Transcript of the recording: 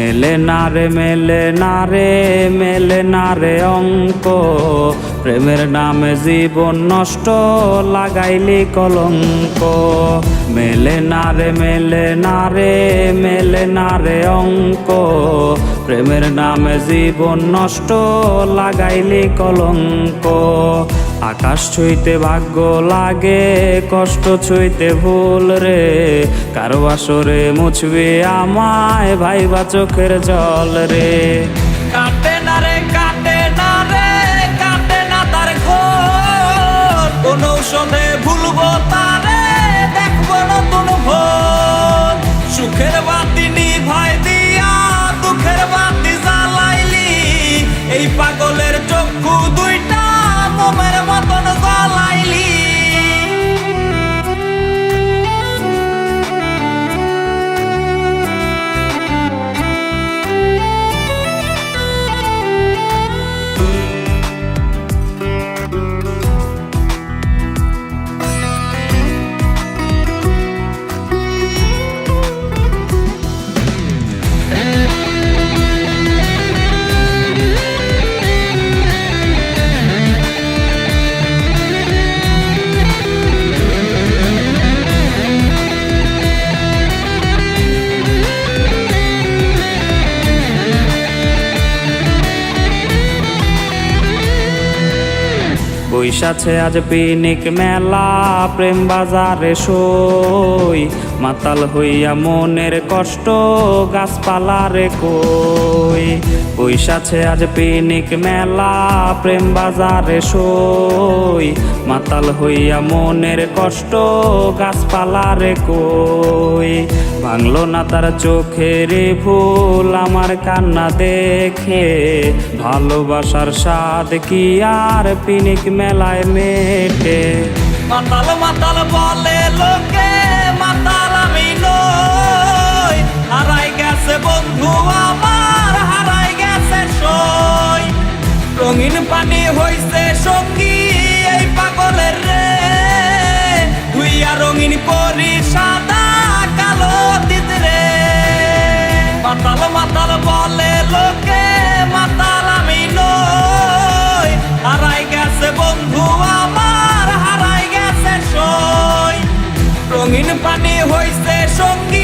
মেলে না রে মেলে না রে মেলে না রে অঙ্ক, প্রেমের নামে জীবন নষ্ট লাগাইলি কলঙ্ক। মেলে না রে মেলে না রে মেলে না রে অঙ্ক, প্রেমের নামে জীবন নষ্ট লাগাইলি কলঙ্ক। আকাশ ছুঁইতে ভাগ্য লাগে, কষ্ট ছুঁইতে ভুল রে, কারো আসরে মুছবে আমায় ভাইবা চোখের জল রে। কাটে না রে কাটে না রে কাটে না তার ঘোর, কোন ঔষধে ভুলবো তারে দেখবো নতুন ভোর। সুখের বাতি নিভাই দিয়া দুঃখের বাতি জ্বালাইলি, এই পাগলের চক্ষু দুইটা মোমের মতন জ্বালাইলি। বৈশাছে আজ পিনিক মেলা, প্রেম বাজারে সই, মাতাল হইয়া মনের কষ্ট গাছপালারে কই। বৈশাছে আজ পিনিক মেলা, প্রেম বাজারে সই, মাতাল হইয়া মনের কষ্ট গাছপালারে কই। ভাঙলো না তার চোখের ভুল আমার কান্না দেখে, ভালোবাসার স্বাদ কি আর পিনিক মেলায় মেটে। মাতাল মাতাল বলে লোকে, মাতাল আমি নই, হারাই গেছে বন্ধু আমার হারাই গেছে সই। রঙিন পানি হইছে সঙ্গী এই পাগলের রে, ধুইয়া রঙিন করি সাদা কালো দিত রে। মাতাল মাতাল বলে লোকে, মাতাল আমি নই, হারাই গেছে বন্ধু আমার হারাই গেছে সই। রঙিন পানি হইছে সঙ্গী